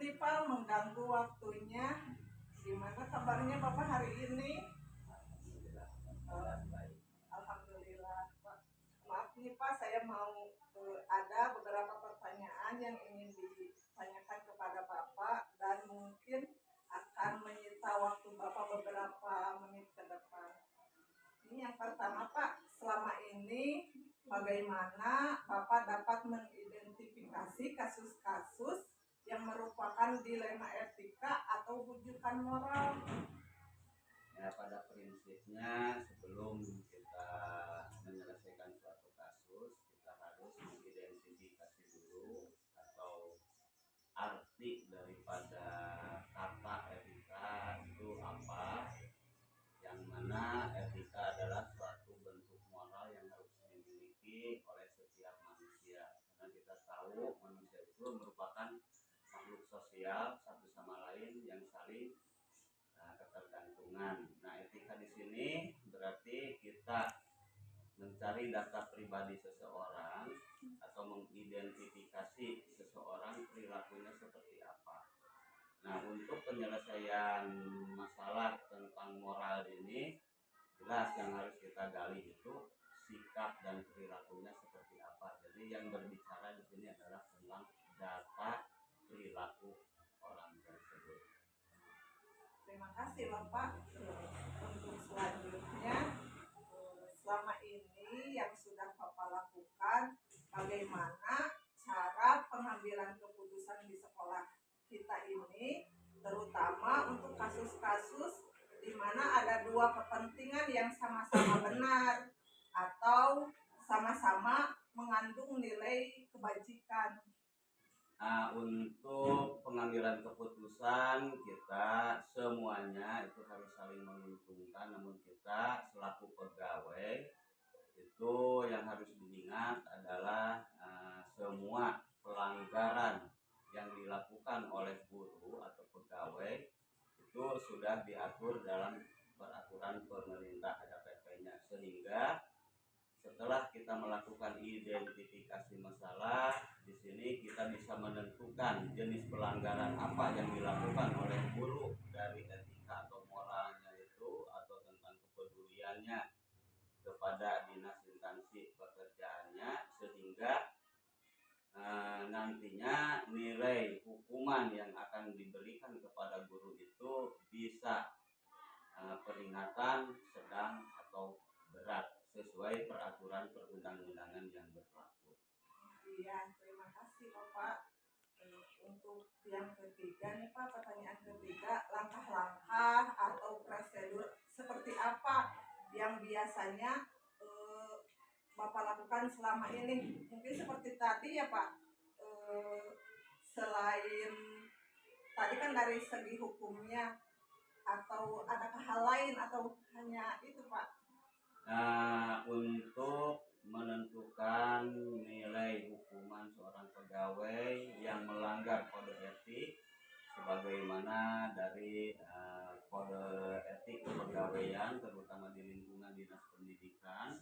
nih Pak mengganggu waktunya. Gimana kabarnya Bapak hari ini? Alhamdulillah Pak. Maaf nih Pak, saya mau ada beberapa pertanyaan yang ingin ditanyakan kepada Bapak dan mungkin akan menyita waktu Bapak beberapa menit ke depan. Ini yang pertama Pak, selama ini bagaimana Bapak dapat mengidentifikasi kasus-kasus yang merupakan dilema etika atau bujukan moral? Ya, pada prinsipnya sebelum kita menyelesaikan suatu kasus, kita harus mengidentifikasi dulu atau arti daripada kata etika itu apa, yang mana etika adalah suatu bentuk moral yang harus dimiliki oleh setiap manusia, karena kita tahu manusia itu merupakan makhluk sosial satu sama lain yang saling ketergantungan. Nah, etika di sini berarti kita mencari data pribadi seseorang atau mengidentifikasi seseorang perilakunya seperti apa. Nah, untuk penyelesaian masalah tentang moral ini, jelas yang harus kita gali itu sikap dan perilakunya seperti apa. Jadi yang berbicara di sini adalah tentang data perilaku orang tersebut. Terima kasih Bapak. Untuk selanjutnya, selama ini yang sudah Bapak lakukan, bagaimana cara pengambilan keputusan di sekolah kita ini, terutama untuk kasus-kasus di mana ada dua kepentingan yang sama-sama benar atau sama-sama mengandung nilai kebajikan. Untuk pengambilan keputusan kita semuanya itu harus saling menguntungkan, namun kita selaku pegawai itu yang harus diingat adalah semua pelanggaran yang dilakukan oleh guru atau pegawai itu sudah diatur dalam peraturan pemerintah, ada PP-nya, sehingga setelah kita melakukan identifikasi masalah, di sini kita bisa menentukan jenis pelanggaran apa yang dilakukan oleh guru dari etika atau moralnya itu, atau tentang kepeduliannya kepada dinas instansi pekerjaannya, sehingga nantinya nilai hukuman yang akan diberikan kepada guru itu bisa peringatan, sedang, atau berat sesuai peraturan perundang-undangan yang berlaku. Iya, terima kasih Bapak. Untuk yang ketiga nih Pak, pertanyaan ketiga, langkah-langkah atau prosedur seperti apa yang biasanya Bapak lakukan selama ini? Mungkin seperti tadi ya Pak, selain tadi kan dari segi hukumnya, atau adakah hal lain atau hanya itu Pak? Untuk menentukan nilai hukuman seorang pegawai yang melanggar kode etik sebagaimana dari kode etik kepegawaian terutama di lingkungan dinas pendidikan,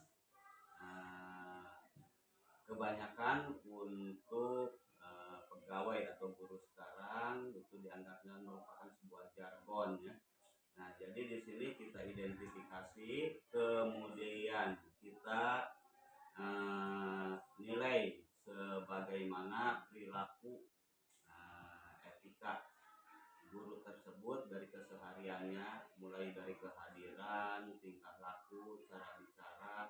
kebanyakan untuk pegawai atau guru sekarang itu dianggapnya merupakan sebuah jargon ya. Nah, jadi di sini kita identifikasi, kemudian kita nilai sebagaimana perilaku etika guru tersebut dari kesehariannya, mulai dari kehadiran, tingkah laku, cara bicara,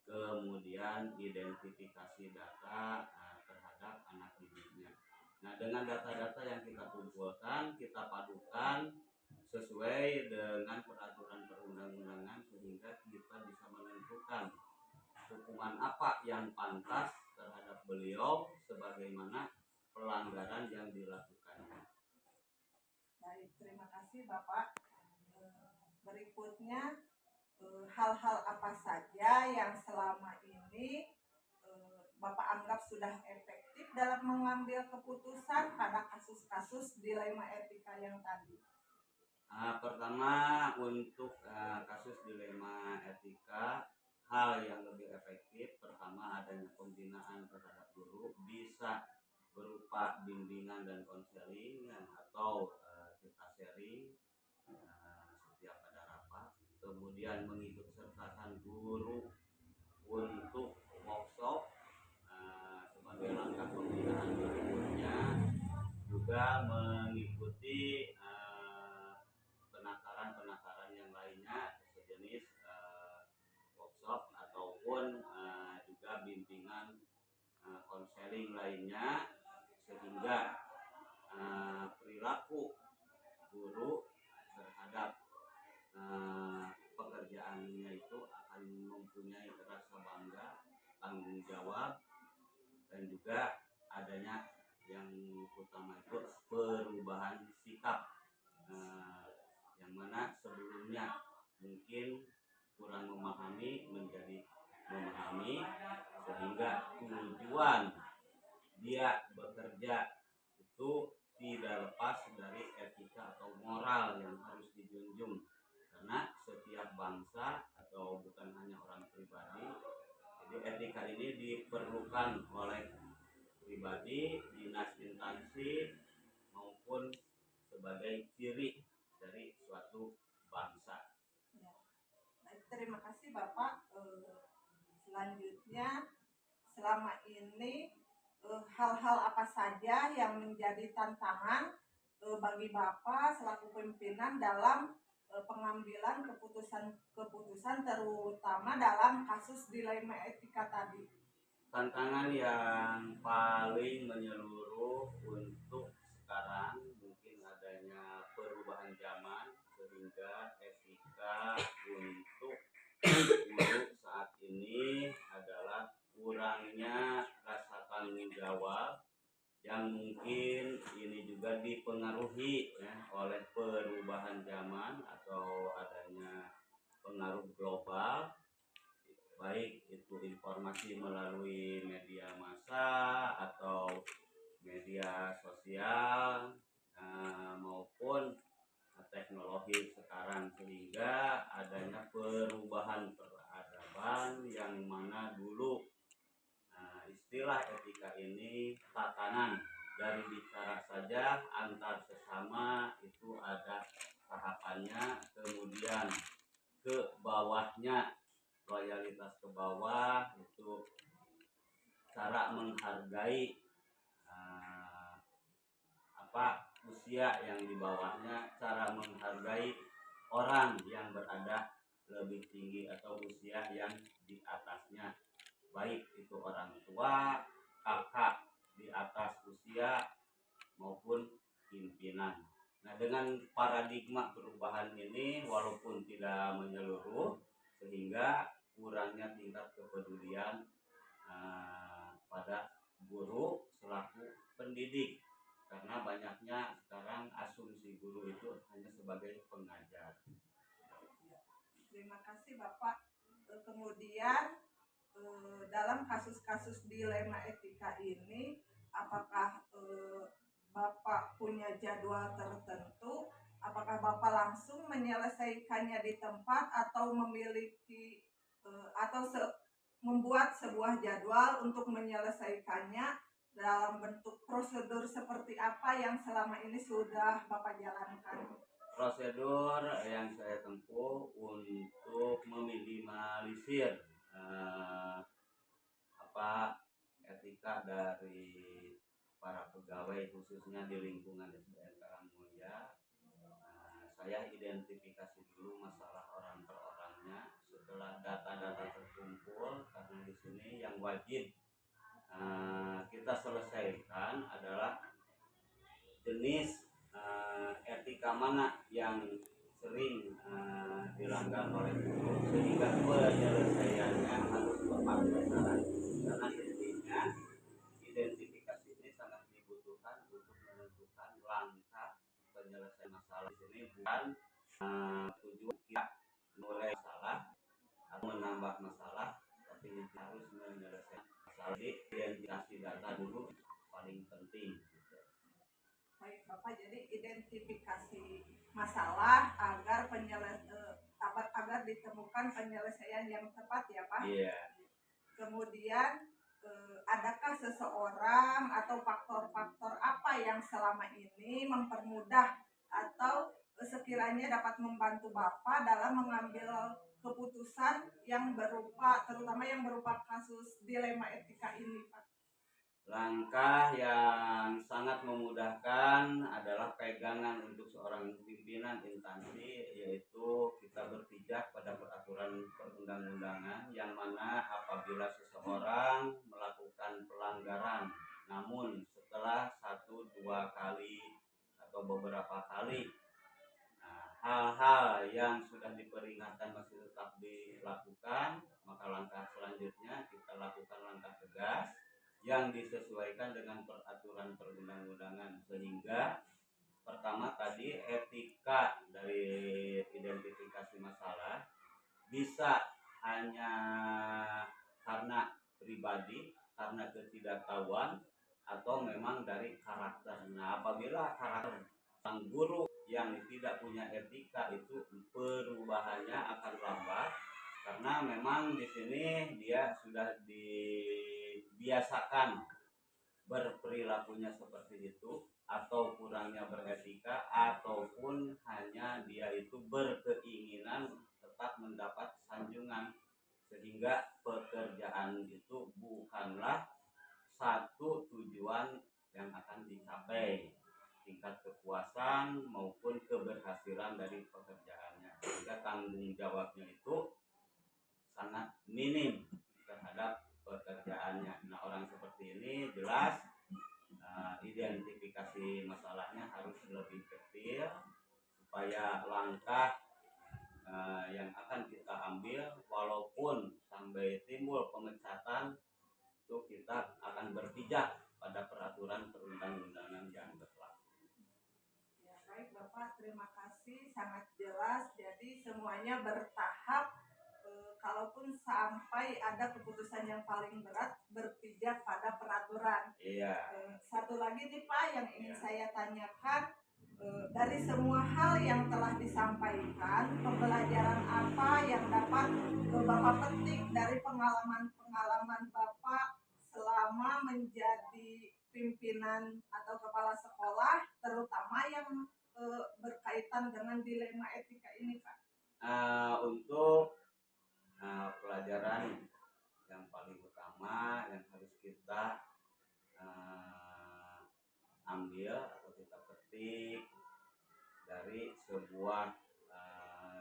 kemudian identifikasi data terhadap anak didiknya. Nah, dengan data-data yang kita kumpulkan, kita padukan sesuai dengan peraturan perundang-undangan sehingga kita bisa menentukan hukuman apa yang pantas terhadap beliau sebagaimana pelanggaran yang dilakukannya. Baik, terima kasih Bapak. Berikutnya, hal-hal apa saja yang selama ini Bapak anggap sudah efektif dalam mengambil keputusan pada kasus-kasus dilema etika yang tadi? Pertama, untuk kasus dilema etika, hal yang lebih efektif pertama adanya pembinaan terhadap guru, bisa berupa bimbingan dan konseling yang atau kita sharing setiap ada rapat, kemudian mengikut sertakan guru untuk workshop sebagai langkah pembinaan berikutnya, juga mengikuti penakaran-penakaran yang lainnya sejenis workshop ataupun juga bimbingan konseling lainnya, sehingga perilaku guru terhadap pekerjaannya itu akan mempunyai rasa bangga, tanggung jawab, dan juga adanya yang utama itu perubahan sikap yang mana sebelumnya mungkin kurang memahami menjadi memahami, sehingga tujuan dia bekerja itu tidak lepas dari etika atau moral yang harus dijunjung, karena setiap bangsa atau bukan hanya orang pribadi, jadi etika ini diperlukan oleh pribadi, dinas, instansi, maupun sebagai ciri dari suatu bangsa. Ya. Baik, terima kasih Bapak. Selanjutnya, selama ini hal-hal apa saja yang menjadi tantangan bagi Bapak selaku pimpinan dalam pengambilan keputusan terutama dalam kasus dilema etika tadi? Tantangan yang paling menyeluruh untuk sekarang mungkin adanya perubahan zaman, sehingga etika untuk guru saat ini adalah kurangnya rasa tanggung jawab, yang mungkin ini juga dipengaruhi oleh perubahan zaman atau adanya pengaruh global, baik itu informasi melalui media massa atau media sosial maupun teknologi sekarang, sehingga adanya perubahan peradaban yang mana dulu istilah etika ini tatanan dari bicara saja antar sesama itu ada tahapannya, kemudian ke bawahnya, loyalitas ke bawah itu cara menghargai usia yang di bawahnya, cara menghargai orang yang berada lebih tinggi atau usia yang di atasnya, baik itu orang tua, kakak di atas usia, maupun pimpinan. Nah, dengan paradigma perubahan ini walaupun tidak menyeluruh, sehingga kurangnya tingkat kepedulian pada guru selaku pendidik, karena banyaknya sekarang asumsi guru itu hanya sebagai pengajar. Terima kasih Bapak. Kemudian dalam kasus-kasus dilema etika ini, apakah Bapak punya jadwal tertentu? Apakah Bapak langsung menyelesaikannya di tempat atau memiliki atau membuat sebuah jadwal untuk menyelesaikannya dalam bentuk prosedur seperti apa yang selama ini sudah Bapak jalankan? Prosedur yang saya tempuh untuk meminimalisir etika dari para pegawai khususnya di lingkungan SDN Karangmulia, saya identifikasi dulu masalah orang per orangnya. Setelah data-data terkumpul, karena di sini yang wajib kita selesaikan adalah jenis etika mana yang sering dilanggar oleh guru, sehingga penyelesaiannya harus tepat sasaran. Karena intinya identifikasi ini sangat dibutuhkan untuk menentukan langkah penyelesaian masalah. Di sini bukan tujuan kita mulai masalah atau menambah masalah, tapi harus menyelesaikan masalah. Identifikasi data dulu paling penting. Baik Bapak, jadi identifikasi masalah agar ditemukan penyelesaian yang tepat ya Pak. Iya. Kemudian adakah seseorang atau faktor-faktor apa yang selama ini mempermudah atau sekiranya dapat membantu Bapak dalam mengambil keputusan yang berupa, terutama yang berupa kasus dilema etika ini, Pak? Langkah yang sangat memudahkan adalah pegangan untuk seorang pimpinan instansi, yaitu kita berpijak pada peraturan perundang-undangan, yang mana apabila seseorang melakukan pelanggaran namun setelah 1-2 kali atau beberapa kali, nah, hal-hal yang sudah diperingatkan masih tetap dilakukan, maka langkah selanjutnya kita lakukan langkah tegas yang disesuaikan dengan peraturan perundang-undangan, sehingga pertama tadi etika dari identifikasi masalah bisa hanya karena pribadi, karena ketidaktahuan, atau memang dari karakter. Nah, apabila karakter sang guru yang tidak punya etika, itu perubahannya akan lambat, karena memang di sini dia sudah dibiasakan berperilakunya seperti itu, atau kurangnya beretika, ataupun hanya dia itu berkeinginan tetap mendapat sanjungan, sehingga pekerjaan itu bukanlah satu tujuan yang akan dicapai, tingkat kepuasan maupun keberhasilan dari pekerjaannya, sehingga tanggung jawabnya itu sangat minim terhadap pekerjaannya. Nah, orang seperti ini jelas identifikasi masalahnya harus lebih detail, supaya langkah yang akan kita ambil, walaupun sampai timbul pemecatan, itu kita akan berpijak pada peraturan perundang-undangan yang berlaku. Ya, baik Bapak, terima kasih, sangat jelas. Jadi semuanya bertahap. Kalaupun sampai ada keputusan yang paling berat, berpijak pada peraturan. Iya. Satu lagi nih Pak yang ingin saya tanyakan, dari semua hal yang telah disampaikan, pembelajaran apa yang dapat Bapak petik dari pengalaman-pengalaman Bapak selama menjadi pimpinan atau kepala sekolah, terutama yang berkaitan dengan dilema etika ini, Pak? Untuk pelajaran yang paling utama yang harus kita ambil atau kita petik dari sebuah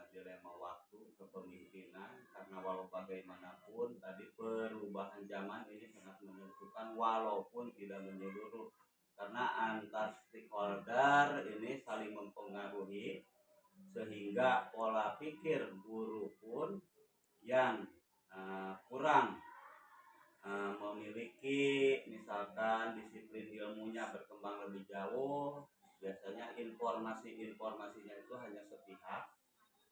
dilema waktu kepemimpinan, karena walau bagaimanapun tadi perubahan zaman ini sangat menentukan walaupun tidak menyeluruh, karena antar stakeholder ini saling mempengaruhi, sehingga pola pikir guru pun yang kurang memiliki misalkan disiplin ilmunya berkembang lebih jauh, biasanya informasinya itu hanya sepihak,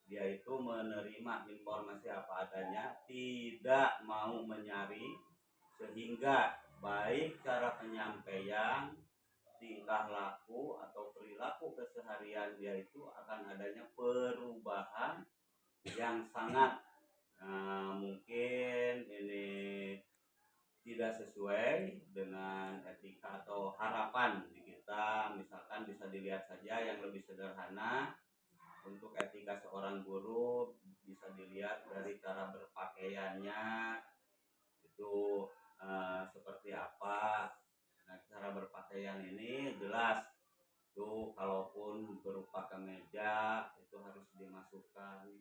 dia itu menerima informasi apa adanya, tidak mau menyari, sehingga baik cara penyampaian, tingkah laku atau perilaku keseharian dia itu akan adanya perubahan yang sangat mungkin ini tidak sesuai dengan etika atau harapan di kita. Misalkan bisa dilihat saja yang lebih sederhana, untuk etika seorang guru bisa dilihat dari cara berpakaiannya itu seperti apa. Nah, cara berpakaian ini jelas tuh, kalaupun berupa kemeja itu harus dimasukkan.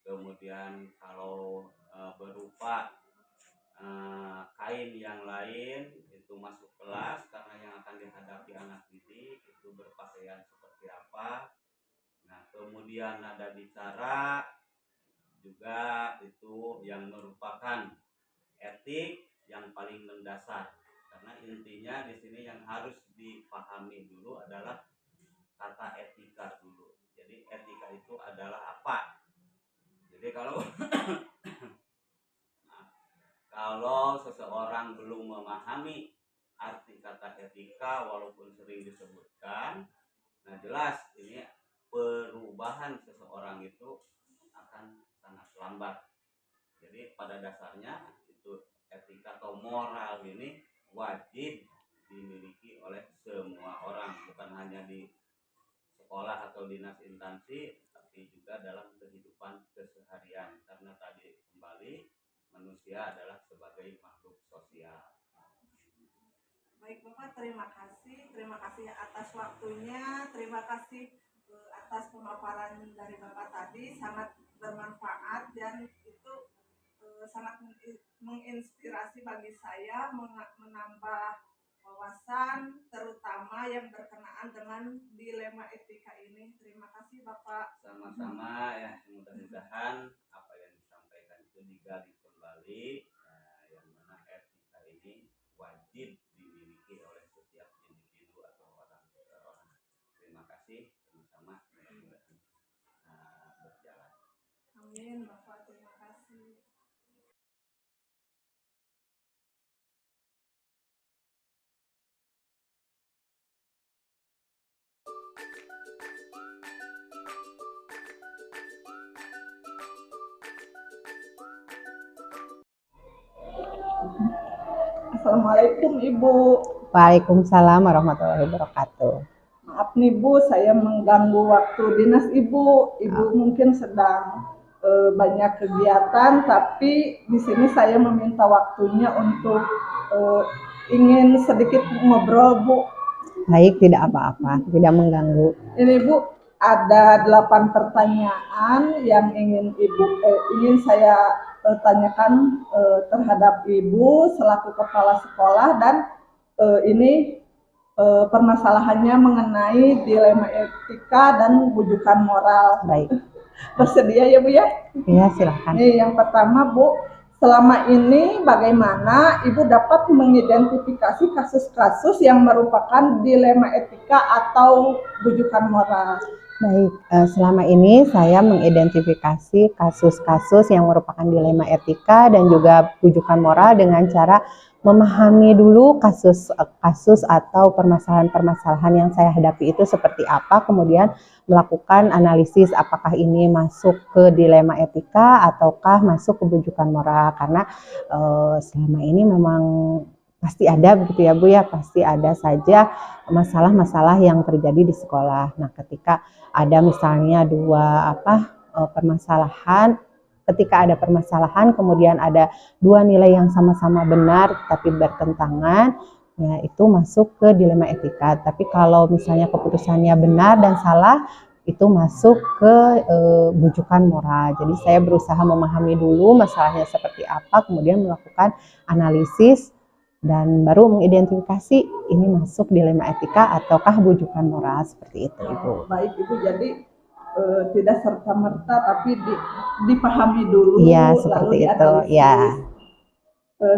Kemudian kalau berupa kain yang lain itu masuk kelas, karena yang akan dihadapi anak didik itu berpakaian seperti apa. Nah, kemudian nada bicara juga itu yang merupakan etik yang paling mendasar, karena intinya di sini yang harus dipahami dulu adalah kata etika dulu. Jadi etika itu adalah apa? Jadi kalau seseorang belum memahami arti kata etika walaupun sering disebutkan, nah jelas ini perubahan seseorang itu akan sangat lambat. Jadi pada dasarnya itu etika atau moral ini wajib dimiliki oleh semua orang, bukan hanya di sekolah atau dinas instansi, tapi juga dalam kehidupan keseharian. Karena tadi kembali manusia adalah sebagai makhluk sosial. Baik Bapak, terima kasih atas waktunya, terima kasih atas pemaparan dari Bapak tadi, sangat bermanfaat dan itu sangat menginspirasi bagi saya, menambah wawasan terutama yang berkenaan dengan dilema etika ini. Terima kasih Bapak. Sama-sama ya, mudah-mudahan apa yang disampaikan itu digali kembali, yang mana etika ini wajib dimiliki oleh setiap individu atau orang per orang. Terima kasih, sama-sama, mudah-mudahan berjalan. Amin Bapak, terima kasih. Assalamualaikum Ibu. Waalaikumsalam warahmatullahi wabarakatuh. Maaf nih Bu, saya mengganggu waktu dinas Ibu. Ibu mungkin sedang banyak kegiatan, tapi di sini saya meminta waktunya untuk ingin sedikit ngobrol Bu. Baik, tidak apa-apa, tidak mengganggu. Ini Bu, ada 8 pertanyaan yang ingin saya tanyakan terhadap Ibu selaku kepala sekolah, dan ini permasalahannya mengenai dilema etika dan bujukan moral. Baik. Bersedia ya Bu ya? Iya, silahkan. Yang pertama Bu, selama ini bagaimana Ibu dapat mengidentifikasi kasus-kasus yang merupakan dilema etika atau bujukan moral? Baik, selama ini saya mengidentifikasi kasus-kasus yang merupakan dilema etika dan juga bujukan moral dengan cara memahami dulu kasus-kasus atau permasalahan-permasalahan yang saya hadapi itu seperti apa, kemudian melakukan analisis apakah ini masuk ke dilema etika ataukah masuk ke bujukan moral. Karena selama ini memang pasti ada begitu ya Bu ya, pasti ada saja masalah-masalah yang terjadi di sekolah. Nah, ketika ada misalnya ketika ada permasalahan kemudian ada dua nilai yang sama-sama benar tapi bertentangan, ya itu masuk ke dilema etika. Tapi kalau misalnya keputusannya benar dan salah, itu masuk ke bujukan moral. Jadi saya berusaha memahami dulu masalahnya seperti apa, kemudian melakukan analisis dan baru mengidentifikasi ini masuk dilema etika ataukah bujukan moral, seperti itu Ibu. Baik Ibu, jadi tidak serta-merta tapi dipahami dulu. Iya, seperti itu. Ya.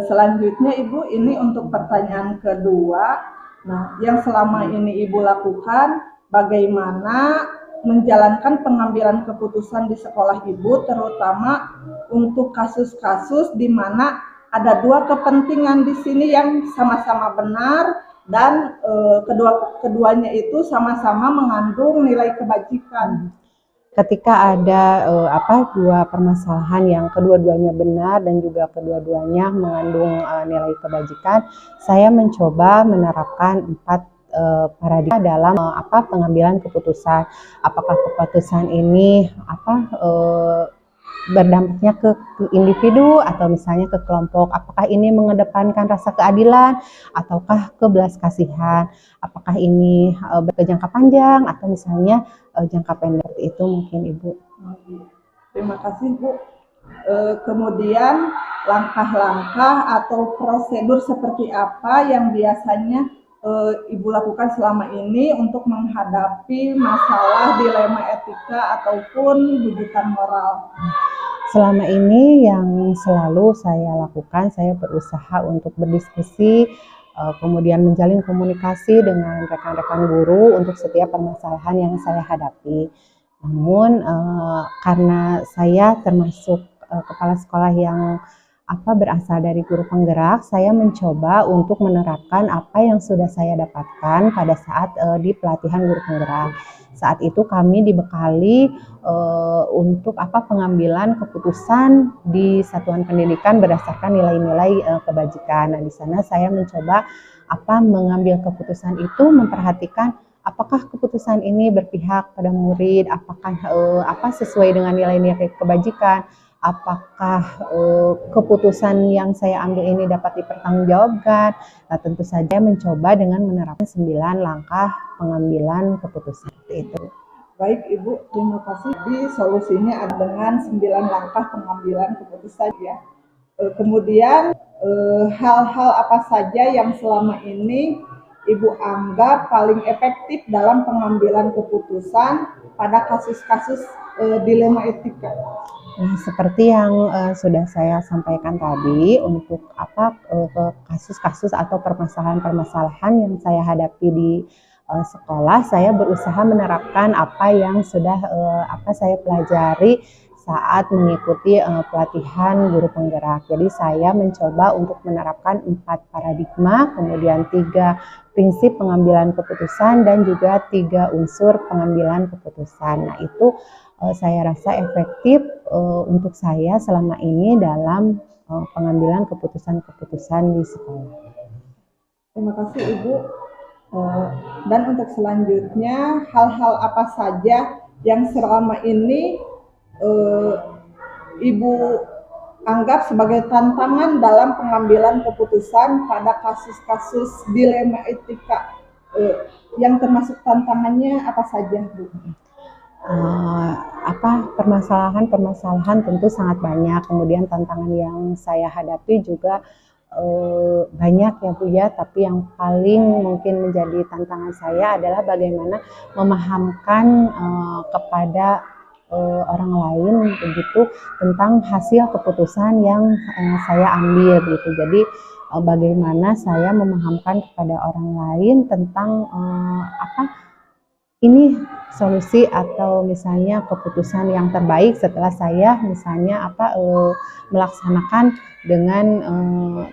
Selanjutnya Ibu, ini untuk pertanyaan kedua. Nah, yang selama ini Ibu lakukan, bagaimana menjalankan pengambilan keputusan di sekolah Ibu, terutama untuk kasus-kasus di mana ada dua kepentingan di sini yang sama-sama benar dan keduanya itu sama-sama mengandung nilai kebajikan. Ketika ada dua permasalahan yang kedua-duanya benar dan juga kedua-duanya mengandung nilai kebajikan, saya mencoba menerapkan 4 paradigma dalam pengambilan keputusan. Apakah keputusan ini berdampaknya ke individu atau misalnya ke kelompok, apakah ini mengedepankan rasa keadilan ataukah ke belas kasihan, apakah ini berjangka panjang atau misalnya jangka pendek. Itu mungkin Ibu. Terima kasih Bu. Kemudian langkah-langkah atau prosedur seperti apa yang biasanya Ibu lakukan selama ini untuk menghadapi masalah dilema etika ataupun bujukan moral? Selama ini yang selalu saya lakukan, saya berusaha untuk berdiskusi, kemudian menjalin komunikasi dengan rekan-rekan guru untuk setiap permasalahan yang saya hadapi. Namun karena saya termasuk kepala sekolah yang berasal dari guru penggerak, saya mencoba untuk menerapkan apa yang sudah saya dapatkan pada saat di pelatihan guru penggerak. Saat itu kami dibekali untuk pengambilan keputusan di satuan pendidikan berdasarkan nilai-nilai kebajikan. Nah, di sana saya mencoba mengambil keputusan itu, memperhatikan apakah keputusan ini berpihak pada murid, apakah sesuai dengan nilai-nilai kebajikan, apakah keputusan yang saya ambil ini dapat dipertanggungjawabkan. Nah, tentu saja mencoba dengan menerapkan 9 langkah pengambilan keputusan itu. Baik Ibu, terima kasih. Di solusinya ada dengan 9 langkah pengambilan keputusan ya. Kemudian hal-hal apa saja yang selama ini Ibu anggap paling efektif dalam pengambilan keputusan pada kasus-kasus dilema etika? Nah, seperti yang sudah saya sampaikan tadi, untuk kasus-kasus atau permasalahan-permasalahan yang saya hadapi di sekolah, saya berusaha menerapkan apa yang sudah saya pelajari saat mengikuti pelatihan guru penggerak. Jadi saya mencoba untuk menerapkan 4 paradigma, kemudian 3 prinsip pengambilan keputusan, dan juga 3 unsur pengambilan keputusan. Nah, itu saya rasa efektif untuk saya selama ini dalam pengambilan keputusan-keputusan di sekolah. Terima kasih Ibu. Dan untuk selanjutnya, hal-hal apa saja yang selama ini Ibu anggap sebagai tantangan dalam pengambilan keputusan pada kasus-kasus dilema etika, yang termasuk tantangannya apa saja, Bu? Permasalahan tentu sangat banyak, kemudian tantangan yang saya hadapi juga banyak ya Bu ya, tapi yang paling mungkin menjadi tantangan saya adalah bagaimana memahamkan kepada orang lain begitu tentang hasil keputusan yang saya ambil gitu. Jadi bagaimana saya memahamkan kepada orang lain tentang ini solusi atau misalnya keputusan yang terbaik setelah saya misalnya melaksanakan dengan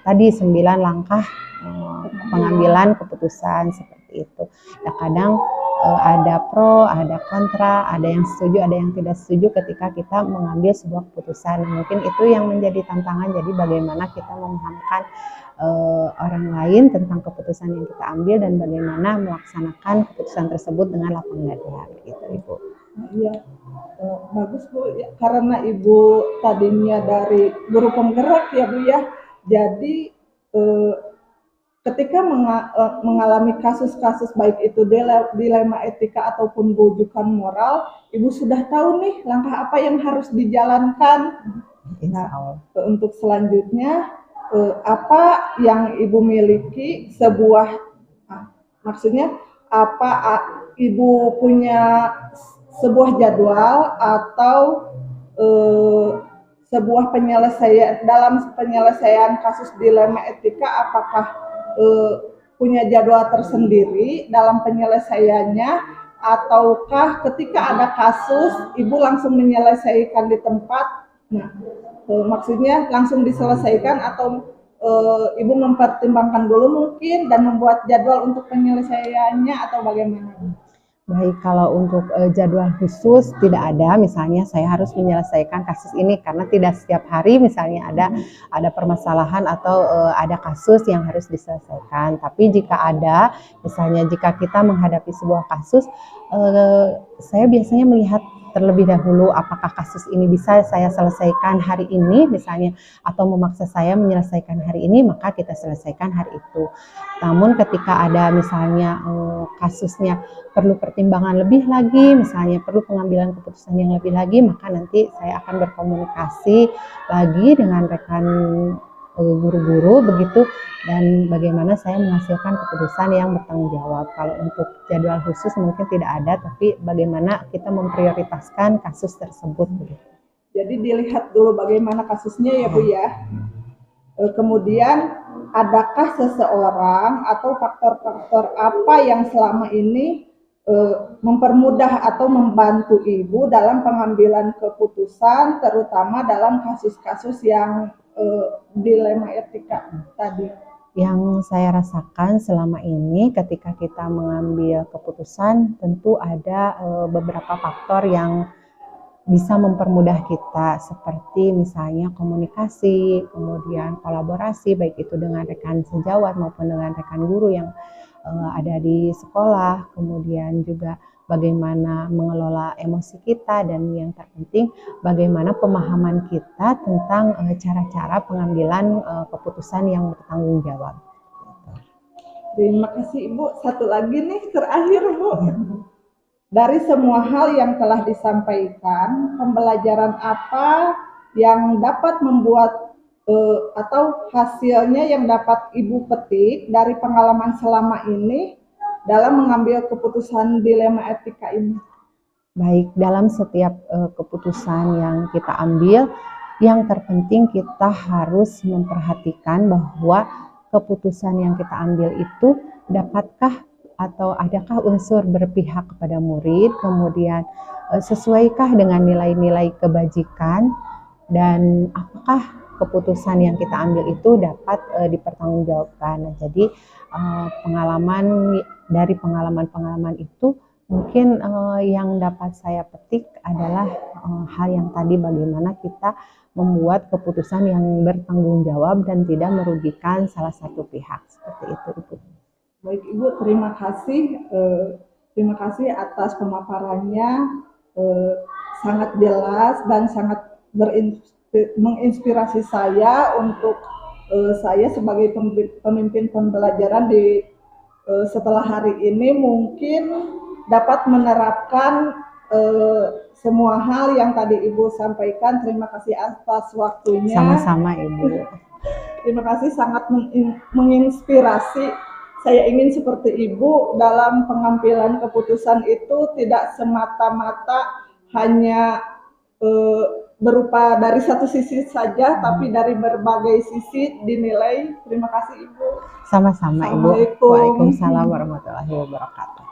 tadi 9 langkah pengambilan keputusan seperti itu. Ya, kadang ada pro, ada kontra, ada yang setuju, ada yang tidak setuju ketika kita mengambil sebuah keputusan. Mungkin itu yang menjadi tantangan. Jadi bagaimana kita memahamkan orang lain tentang keputusan yang kita ambil dan bagaimana melaksanakan keputusan tersebut dengan lapang dada, gitu Ibu. Iya, bagus Bu. Ya, karena Ibu tadinya dari guru penggerak ya Bu ya. Jadi ketika mengalami kasus-kasus baik itu dilema etika ataupun bujukan moral, Ibu sudah tahu nih langkah apa yang harus dijalankan. Nah, untuk selanjutnya apa yang Ibu miliki maksudnya Ibu punya sebuah jadwal atau sebuah penyelesaian kasus dilema etika, apakah punya jadwal tersendiri dalam penyelesaiannya, ataukah ketika ada kasus Ibu langsung menyelesaikan di tempat? Nah, maksudnya langsung diselesaikan atau Ibu mempertimbangkan dulu mungkin dan membuat jadwal untuk penyelesaiannya atau bagaimana? Baik, kalau untuk jadwal khusus tidak ada, misalnya saya harus menyelesaikan kasus ini karena tidak setiap hari misalnya ada permasalahan atau ada kasus yang harus diselesaikan. Tapi jika ada, misalnya jika kita menghadapi sebuah kasus, saya biasanya melihat terlebih dahulu apakah kasus ini bisa saya selesaikan hari ini misalnya, atau memaksa saya menyelesaikan hari ini, maka kita selesaikan hari itu. Namun ketika ada misalnya kasusnya perlu pertimbangan lebih lagi, misalnya perlu pengambilan keputusan yang lebih lagi, maka nanti saya akan berkomunikasi lagi dengan rekan guru-guru begitu, dan bagaimana saya menghasilkan keputusan yang bertanggung jawab. Kalau untuk jadwal khusus mungkin tidak ada, tapi bagaimana kita memprioritaskan kasus tersebut begitu. Jadi dilihat dulu bagaimana kasusnya ya Bu ya. Kemudian adakah seseorang atau faktor-faktor apa yang selama ini mempermudah atau membantu Ibu dalam pengambilan keputusan, terutama dalam kasus-kasus yang dilema etika tadi? Yang saya rasakan selama ini ketika kita mengambil keputusan, tentu ada beberapa faktor yang bisa mempermudah kita, seperti misalnya komunikasi, kemudian kolaborasi, baik itu dengan rekan sejawat maupun dengan rekan guru yang ada di sekolah, kemudian juga bagaimana mengelola emosi kita, dan yang terpenting bagaimana pemahaman kita tentang cara-cara pengambilan keputusan yang bertanggung jawab. Terima kasih Ibu. Satu lagi nih terakhir Bu. Dari semua hal yang telah disampaikan, pembelajaran apa yang dapat membuat atau hasilnya yang dapat Ibu petik dari pengalaman selama ini dalam mengambil keputusan dilema etika ini? Baik, dalam setiap keputusan yang kita ambil, yang terpenting kita harus memperhatikan bahwa keputusan yang kita ambil itu dapatkah atau adakah unsur berpihak kepada murid, kemudian sesuaikah dengan nilai-nilai kebajikan, dan apakah keputusan yang kita ambil itu dapat dipertanggungjawabkan. Nah, jadi dari pengalaman itu mungkin yang dapat saya petik adalah hal yang tadi, bagaimana kita membuat keputusan yang bertanggung jawab dan tidak merugikan salah satu pihak, seperti itu Ibu. Baik Ibu, terima kasih atas pemaparannya, sangat jelas dan sangat menginspirasi saya untuk saya sebagai pemimpin pembelajaran di setelah hari ini mungkin dapat menerapkan semua hal yang tadi Ibu sampaikan. Terima kasih atas waktunya. Sama-sama Ibu. Terima kasih, sangat menginspirasi. Saya ingin seperti Ibu dalam pengambilan keputusan itu tidak semata-mata hanya berupa dari satu sisi saja, tapi dari berbagai sisi dinilai. Terima kasih Ibu. Sama-sama Ibu. Assalamualaikum. Waalaikumsalam warahmatullahi wabarakatuh.